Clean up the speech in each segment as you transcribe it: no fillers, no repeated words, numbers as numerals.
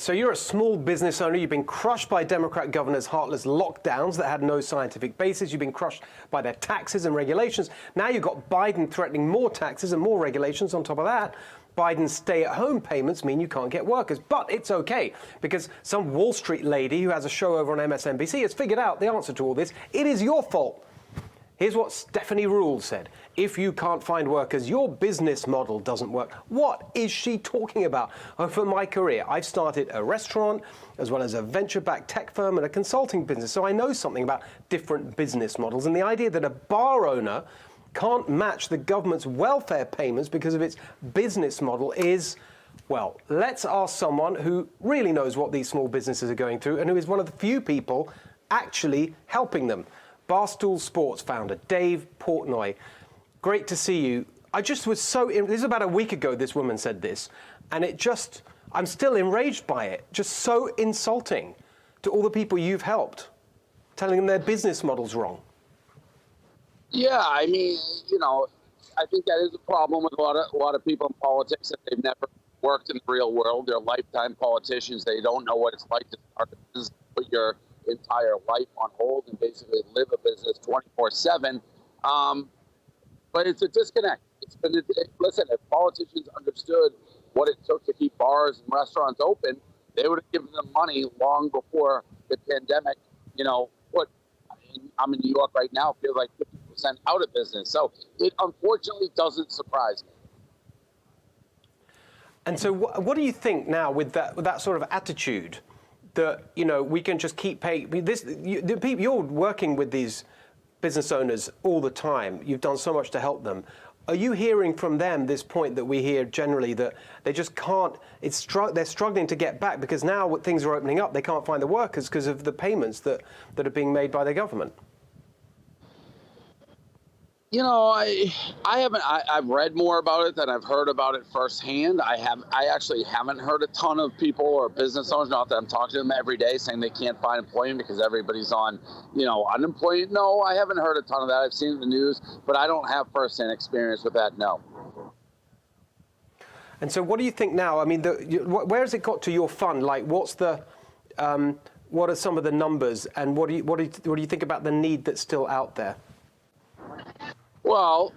So you're a small business owner. You've been crushed by Democrat governors' heartless lockdowns that had no scientific basis. You've been crushed by their taxes and regulations. Now you've got Biden threatening more taxes and more regulations on top of that. Biden's stay-at-home payments mean you can't get workers. But it's okay, because some Wall Street lady who has a show over on MSNBC has figured out the answer to all this. It is your fault. Here's what Stephanie Ruhle said. If you can't find workers, your business model doesn't work. What is she talking about? Over my career, I've started a restaurant, as well as a venture-backed tech firm and a consulting business, so I know something about different business models. And the idea that a bar owner can't match the government's welfare payments because of its business model is, well, let's ask someone who really knows what these small businesses are going through and who is one of the few people actually helping them. Barstool Sports founder, Dave Portnoy. Great to see you. I just was this is about a week ago this woman said this, and I'm still enraged by it. Just so insulting to all the people you've helped, telling them their business model's wrong. Yeah, I mean, I think that is a problem with a lot of people in politics, that they've never worked in the real world. They're lifetime politicians. They don't know what it's like to start a business, put your entire life on hold and basically live a business 24/7. But it's a disconnect. Listen, if politicians understood what it took to keep bars and restaurants open, they would have given them money long before the pandemic, I'm in New York right now, feels like 50% out of business. So it unfortunately doesn't surprise me. And so what do you think now with that sort of attitude that, we can just keep paying you're working with these business owners all the time. You've done so much to help them. Are you hearing from them this point that we hear generally, that they just can't, they're struggling to get back because now things are opening up, they can't find the workers because of the payments that are being made by the government? I've read more about it than I've heard about it firsthand. I actually haven't heard a ton of people or business owners, not that I'm talking to them every day, saying they can't find employment because everybody's on, unemployment. No, I haven't heard a ton of that. I've seen it in the news, but I don't have firsthand experience with that. No. And so what do you think now? I mean, where has it got to your fund? Like, what are some of the numbers, and what do you think about the need that's still out there? Well,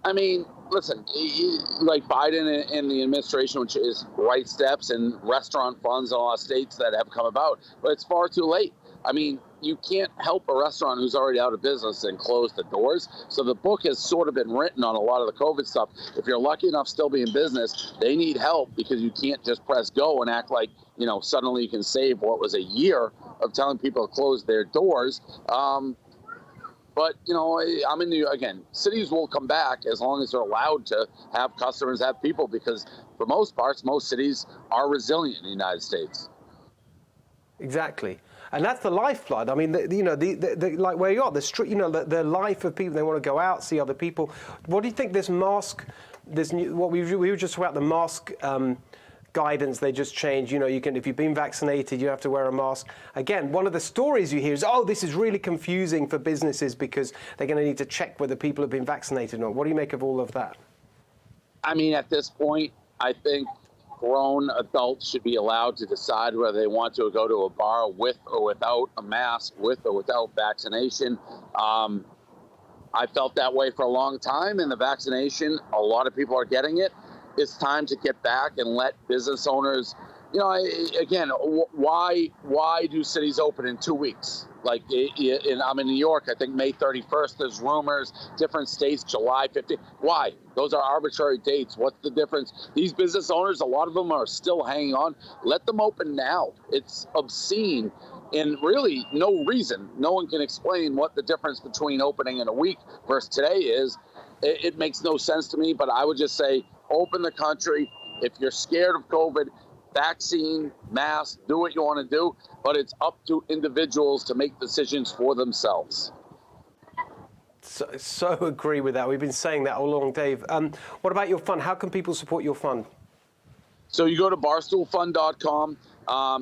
I mean, listen, like Biden and the administration, which is right steps, and restaurant funds in a lot of states that have come about, but it's far too late. I mean, you can't help a restaurant who's already out of business and close the doors. So the book has sort of been written on a lot of the COVID stuff. If you're lucky enough still be in business, they need help, because you can't just press go and act like, suddenly you can save what was a year of telling people to close their doors. But, I'm in New York. Again, cities will come back as long as they're allowed to have customers, have people, because for most parts, most cities are resilient in the United States. Exactly. And that's the lifeblood. I mean, like where you are, the street, the life of people, they want to go out, see other people. What do you think this mask, what we were just about the mask guidance they just changed, you can, if you've been vaccinated, you have to wear a mask. Again, one of the stories you hear is, this is really confusing for businesses because they're going to need to check whether people have been vaccinated or not. What do you make of all of that? I mean, at this point, I think grown adults should be allowed to decide whether they want to go to a bar with or without a mask, with or without vaccination. I felt that way for a long time, and the vaccination, a lot of people are getting it. It's time to get back and let business owners, again, why do cities open in 2 weeks? Like, I'm in New York, I think May 31st, there's rumors, different states, July 15th. Why? Those are arbitrary dates. What's the difference? These business owners, a lot of them are still hanging on. Let them open now. It's obscene. And really, no reason. No one can explain what the difference between opening in a week versus today is. It makes no sense to me, but I would just say, open the country. If you're scared of COVID, vaccine, mask, do what you want to do, but it's up to individuals to make decisions for themselves. So agree with that. We've been saying that all along, Dave. What about your fund? How can people support your fund? So you go to barstoolfund.com.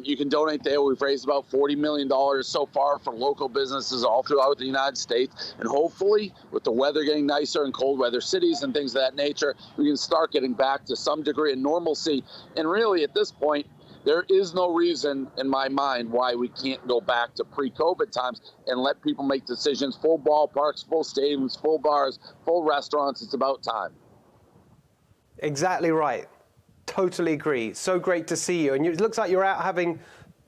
You can donate there. We've raised about $40 million so far for local businesses all throughout the United States. And hopefully, with the weather getting nicer in cold weather cities and things of that nature, we can start getting back to some degree of normalcy. And really, at this point, there is no reason in my mind why we can't go back to pre-COVID times and let people make decisions. Full ballparks, full stadiums, full bars, full restaurants. It's about time. Exactly right. Totally agree. So great to see you. And it looks like you're out having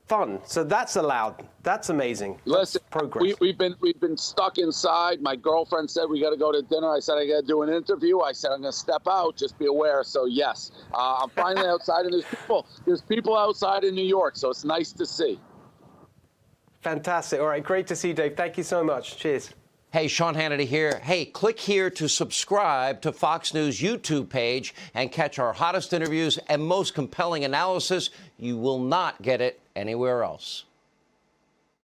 fun. So that's allowed. That's amazing. Listen, that's progress. we've been stuck inside. My girlfriend said we got to go to dinner. I said I got to do an interview. I said I'm going to step out. Just be aware. So yes, I'm finally outside, and there's people outside in New York. So it's nice to see. Fantastic. All right, great to see you, Dave. Thank you so much. Cheers. Hey, Sean Hannity here. Hey, click here to subscribe to Fox News YouTube page and catch our hottest interviews and most compelling analysis. You will not get it anywhere else.